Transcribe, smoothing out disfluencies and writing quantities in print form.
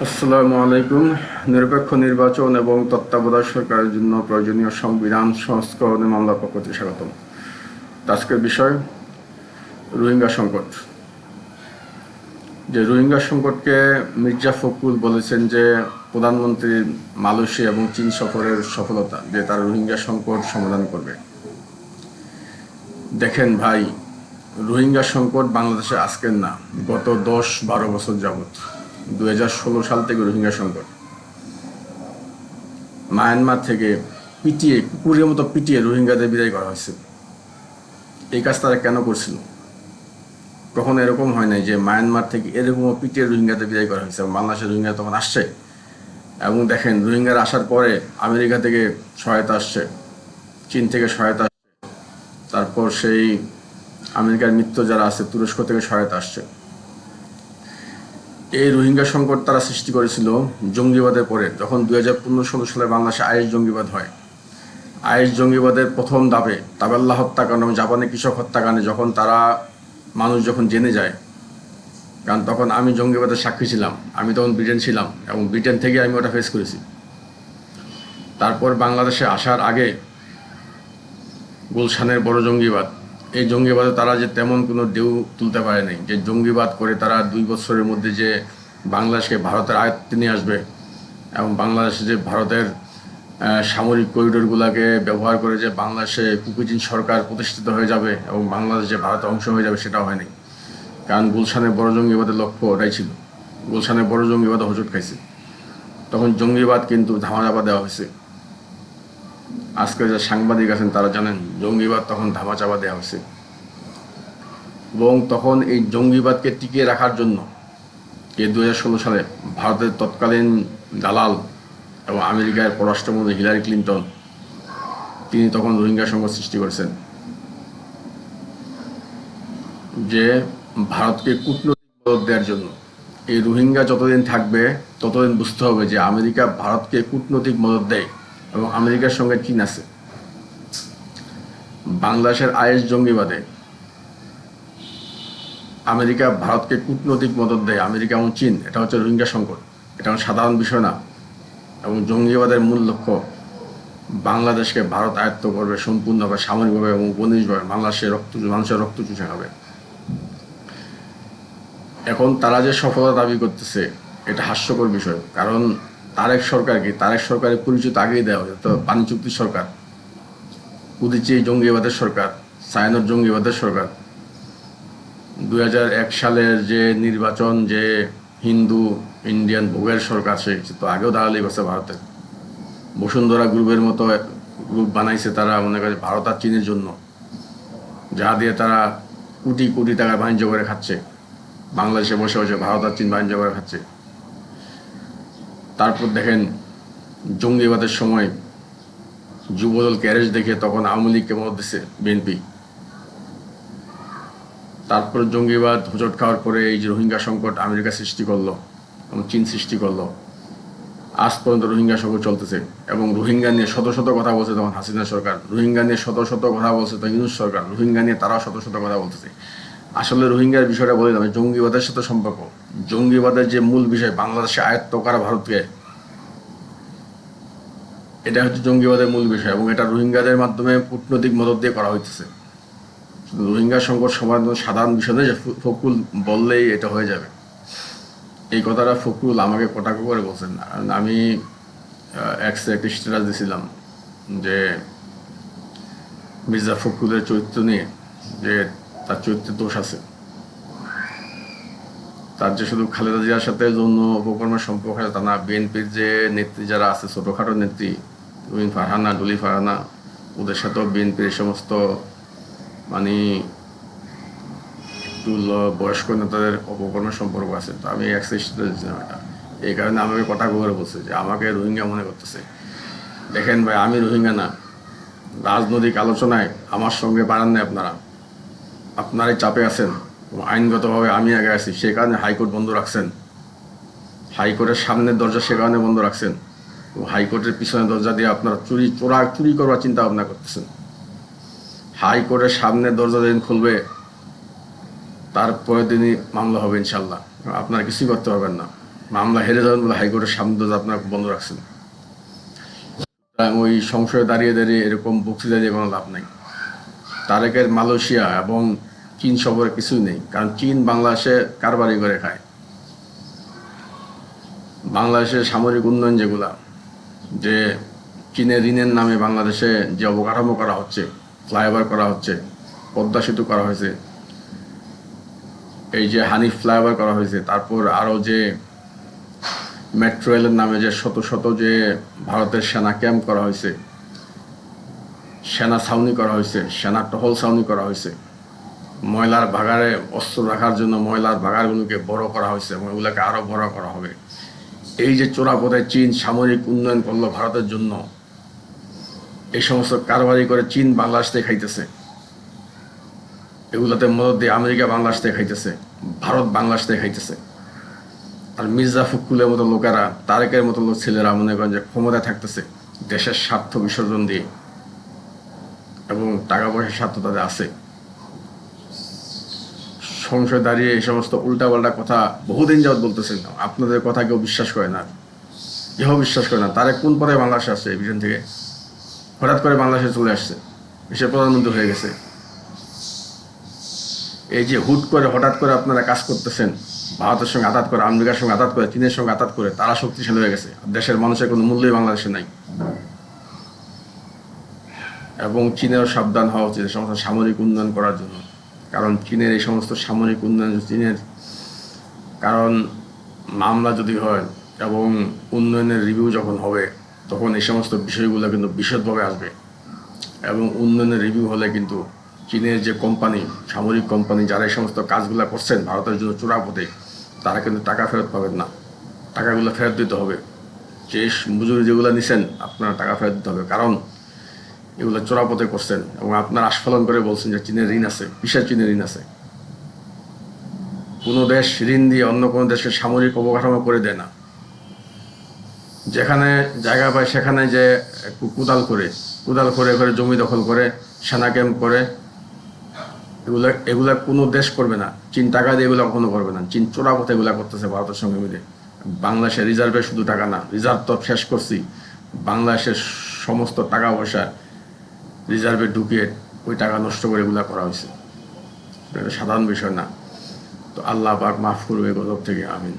আসসালামু আলাইকুম। নিরপেক্ষ নির্বাচন এবং তত্ত্বাবধায়ক সরকারের জন্য প্রয়োজনীয় সংবিধান সংস্করণে মামলার পক্ষ থেকে স্বাগতম। আজকের বিষয় রোহিঙ্গা সংকট। রোহিঙ্গা সংকটকে মির্জা ফখরুল বলেছেন যে প্রধানমন্ত্রীর মালয়েশিয়া এবং চীন সফরের সফলতা, যে তারা রোহিঙ্গা সংকট সমাধান করবে। দেখেন ভাই, রোহিঙ্গা সংকট বাংলাদেশে আজকের না, গত 10-12 বছর যাবৎ। 2016 সাল থেকে রোহিঙ্গা সংকট। মায়ানমার থেকে পিটিয়ে, কুকুরের মতো পিটিয়ে রোহিঙ্গাদের বিদায় করা হয়েছে। এই কাজ তারা কেন করছিল? কখনো এরকম হয় নাই যে মায়ানমার থেকে এরকম পিটিয়ে রোহিঙ্গাদের বিদায় করা হয়েছে। বাংলাদেশের রোহিঙ্গা তখন আসছে, এবং দেখেন রোহিঙ্গারা আসার পরে আমেরিকা থেকে সহায়তা আসছে, চীন থেকে সহায়তা আসছে, তারপর সেই আমেরিকার মিত্র যারা আছে তুরস্ক থেকে সহায়তা আসছে। এই রোহিঙ্গা সংকট তারা সৃষ্টি করেছিল জঙ্গিবাদের পরে, যখন 2015-16 সালে বাংলাদেশে আইএস জঙ্গিবাদ হয়। আইএস জঙ্গিবাদের প্রথম ধাপে তাবেল্লা হত্যাকাণ্ড এবং জাপানি কৃষক হত্যাকাণ্ডে যখন তারা মানুষ যখন জেনে যায়, কারণ তখন আমি জঙ্গিবাদের সাক্ষী ছিলাম, আমি তখন ব্রিটেন ছিলাম এবং ব্রিটেন থেকে আমি ওটা ফেস করেছি। তারপর বাংলাদেশে আসার আগে গুলশানের বড় জঙ্গিবাদ, এই জঙ্গিবাদে তারা যে তেমন কোনো ঢেউ তুলতে পারে নাই, যে জঙ্গিবাদ করে তারা 2 বছরের মধ্যে যে বাংলাদেশকে ভারতের আয়ত্তে নিয়ে আসবে এবং বাংলাদেশে যে ভারতের সামরিক করিডোরগুলোকে ব্যবহার করে যে বাংলাদেশে কুকিচিন সরকার প্রতিষ্ঠিত হয়ে যাবে এবং বাংলাদেশ যে ভারতের অংশ হয়ে যাবে, সেটাও হয়নি। কারণ গুলশানের বড় জঙ্গিবাদের লক্ষ্য ওটাই ছিল। গুলশানের বড় জঙ্গিবাদ হোঁচট খাইছে, তখন জঙ্গিবাদ কিন্তু ধামাচাপা দেওয়া হয়েছে। আজকে যে সাংবাদিক আছেন তারা জানেন জঙ্গিবাদ তখন ধামাচাপা দেওয়া হয়েছে, এবং তখন এই জঙ্গিবাদকে টিকিয়ে রাখার জন্য 2016 সালে ভারতের তৎকালীন দালাল এবং আমেরিকার পররাষ্ট্রমন্ত্রী হিলারি ক্লিন্টন, তিনি তখন রোহিঙ্গা সংকট সৃষ্টি করেছেন, যে ভারতকে কূটনৈতিক মদদ দেওয়ার জন্য। এই রোহিঙ্গা যতদিন থাকবে ততদিন বুঝতে হবে যে আমেরিকা ভারতকে কূটনৈতিক মদদ দেয় এবং আমেরিকার সঙ্গে চীন আছে। বাংলাদেশের আইএস জঙ্গিবাদে আমেরিকা ভারতকে কূটনৈতিক মদদ দেয়, আমেরিকা এবং চীন। এটা হচ্ছে রোহিঙ্গা সংকট, এটা সাধারণ বিষয় না। এবং জঙ্গিবাদের মূল লক্ষ্য বাংলাদেশকে ভারত আয়ত্ত করবে সম্পূর্ণভাবে, সামরিকভাবে এবং উপনিবেশভাবে। মানুষের রক্ত চুষে খাবে। এখন তারা যে সফলতা দাবি করতেছে, এটা হাস্যকর বিষয়। কারণ তারেক সরকারের পরিচিত আগেই দেওয়া হয়েছে। তো পানি চুক্তির সরকার, উদিচি জঙ্গিবাদের সরকার, সায়ানর জঙ্গিবাদের সরকার। 2001 সালের যে নির্বাচন, যে হিন্দু ইন্ডিয়ান ভোগের সরকার, সে তো আগেও দাঁড়ালি করছে ভারতের। বসুন্ধরা গ্রুপের মতো গ্রুপ বানাইছে তারা, মনে করে ভারত আর চীনের জন্য, যা দিয়ে তারা কোটি কোটি টাকা বাণিজ্য করে খাচ্ছে। বাংলাদেশে বসে বসে ভারত আর চীন বাণিজ্য করে খাচ্ছে। তারপর দেখেন জঙ্গিবাদের সময় যুবদল ক্যারেজ দেখে তখন আওয়ামী লীগকে মদত দিচ্ছে বিএনপি। তারপর জঙ্গিবাদ হোঁচট খাওয়ার পরে এই যে রোহিঙ্গা সংকট আমেরিকা সৃষ্টি করলো এবং চীন সৃষ্টি করলো। আজ পর্যন্ত রোহিঙ্গা সংকট চলতেছে, এবং রোহিঙ্গা নিয়ে শত শত কথা বলছে তখন হাসিনা সরকার, রোহিঙ্গা নিয়ে শত শত কথা বলছে তখন ইউনূস সরকার, রোহিঙ্গা নিয়ে তারাও শত শত কথা বলতেছে। আসলে রোহিঙ্গার বিষয়টা বলে যাবে জঙ্গিবাদের সাথে সম্পর্ক। জঙ্গিবাদের যে মূল বিষয় বাংলাদেশে আয়ত্ত করা ভারতকে, এটা হচ্ছে জঙ্গিবাদের মূল বিষয়, এবং এটা রোহিঙ্গাদের মাধ্যমে কূটনৈতিক মদদ দিয়ে করা হইতেছে। রোহিঙ্গা সংকট সমাধান সাধারণ বিষয় নয় যে ফখরুল বললেই এটা হয়ে যাবে। এই কথাটা ফখরুল আমাকে কটাক্ষ করে বলছেন না। আমি একটি স্ট্যাটাস দিয়েছিলাম যে মির্জা ফখরুলের চরিত্র নিয়ে, যে তার চরিত্রের দোষ আছে, তার যে শুধু খালেদা জিয়ার সাথে যৌন অপকর্মের সম্পর্ক আছে তা না। বিএনপির যে নেত্রী যারা আছে, ছোটোখাটো নেত্রী, ফারহানা, ডলি ফারহানা, ওদের সাথেও বিএনপির এই সমস্ত মানে একটু বয়স্ক নেতাদের অপকর্মের সম্পর্ক আছে। তো আমি অ্যাক্সেসটা দিচ্ছিলাম এটা। এই কারণে আমাকে কথা করে বলছে যে আমাকে রোহিঙ্গা মনে করতেছে। দেখেন ভাই, আমি রোহিঙ্গা না। রাজনৈতিক আলোচনায় আমার সঙ্গে পারেন না আপনারা, আপনারাই চাপে আছেন। আইনগতভাবে আমি আগে আছি, সে কারণে হাইকোর্ট বন্ধ রাখছেন। হাইকোর্টের সামনের দরজা সে কারণে বন্ধ রাখছেন। হাইকোর্টের পিছনের দরজা দিয়ে আপনারা চুরি করবার চিন্তা ভাবনা করতেছেন। হাইকোর্টের সামনের দরজা যেদিন খুলবে তারপরের দিনই মামলা হবে ইনশাল্লাহ, আপনারা কিছুই করতে পারবেন না। মামলা হেরে যাবেন বলে হাইকোর্টের সামনে দরজা আপনারা বন্ধ রাখছেন। ওই সংশয়ে দাঁড়িয়ে দাঁড়িয়ে এরকম বক্তৃতা দিয়ে কোনো লাভ নাই। তারেকের মালয়েশিয়া এবং চীন সফরে কিছুই নেই, কারণ চীন বাংলাদেশে কারবারি করে খায়। বাংলাদেশের সামরিক উন্নয়ন যেগুলা, যে চীনের ঋণের নামে বাংলাদেশে যে অবকাঠামো করা হচ্ছে, ফ্লাইওভার করা হচ্ছে, পদ্মা সেতু করা হয়েছে, এই যে হানিফ ফ্লাইওভার করা হয়েছে, তারপর আরও যে মেট্রো রেলের নামে যে শত শত যে ভারতের সেনা ক্যাম্প করা হয়েছে, সেনা ছাউনি করা হয়েছে, সেনা টহল ছাউনি করা হয়েছে, ময়লার ভাগাড়ে অস্ত্র রাখার জন্য ময়লার ভাগাড়গুলোকে বড় করা হয়েছে এবং এগুলোকে আরও বড় করা হবে। এই যে চোরাপথে চীন সামরিক উন্নয়ন করলো ভারতের জন্য, এই সমস্ত কারবারি করে চীন বাংলাদেশ থেকে খাইতেছে। এগুলোতে মদত দিয়ে আমেরিকা বাংলাদেশ থেকে খাইতেছে, ভারত বাংলাদেশ থেকে খাইতেছে। আর মির্জা ফখরুলের মতো লোকেরা, তারেকের মতো লোক ছেলেরা মনে করেন যে ক্ষমতায় থাকতেছে দেশের স্বার্থ বিসর্জন দিয়ে, এবং টাকা পয়সার স্বার্থ তাদের আছে। সংসদে দাঁড়িয়ে এই সমস্ত উল্টাপাল্টা কথা বহুদিন যাবৎ বলতেছেন, আপনাদের কথা কেউ বিশ্বাস করে না, কেউ বিশ্বাস করে না। তারেক কোন পরে বাংলাদেশে আসছে? এই ব্রিটেন থেকে হঠাৎ করে বাংলাদেশে চলে আসছে, এসে প্রধানমন্ত্রী হয়ে গেছে। এই যে হুট করে হঠাৎ করে আপনারা কাজ করতেছেন, ভারতের সঙ্গে আঘাত করে, আমেরিকার সঙ্গে আঘাত করে, চীনের সঙ্গে আঘাত করে, তারা শক্তিশালী হয়ে গেছে। দেশের মানুষের কোনো মূল্যই বাংলাদেশে নাই। এবং চীনেরও সাবধান হওয়া উচিত এই সমস্ত সামরিক উন্নয়ন করার জন্য, কারণ চীনের এই সমস্ত সামরিক উন্নয়ন, চীনের কারণ মামলা যদি হয় এবং উন্নয়নের রিভিউ যখন হবে, তখন এই সমস্ত বিষয়গুলো কিন্তু বিশদভাবে আসবে। এবং উন্নয়নের রিভিউ হলে কিন্তু চীনের যে কোম্পানি, সামরিক কোম্পানি যারা এই সমস্ত কাজগুলো করছেন ভারতের জন্য চোরাপথে, তারা কিন্তু টাকা ফেরত পাবেন না। টাকাগুলো ফেরত দিতে হবে। যে মজুরি যেগুলো নিছেন আপনারা টাকা ফেরত দিতে হবে, কারণ এগুলো চোরাপথে করছেন। এবং আপনারা আস্ফালন করে বলছেন যে চীনের ঋণ আছে। কিসের চীনের ঋণ আছে? কোনো দেশ ঋণ দিয়ে অন্য কোনো দেশের সামরিক অবকাঠামো করে দেয় না। যেখানে জায়গা পায় সেখানে যে কোদাল করে করে জমি দখল করে, সেনা ক্যাম্প করে, এগুলা কোনো দেশ করবে না। চীন টাকা দিয়ে এগুলো কখনো করবে না। চীন চোরাপথে এগুলা করতেছে ভারতের সঙ্গে মিলে। বাংলাদেশের রিজার্ভে শুধু টাকা না, রিজার্ভ তো শেষ করছি, বাংলাদেশের সমস্ত টাকা পয়সা রিজার্ভে ঢুকিয়ে ওই টাকা নষ্ট করে এগুলা করা হয়েছে। এটা সাধারণ বিষয় না। তো আল্লাহ পাক মাফ করবে গজব থেকে, আমিন।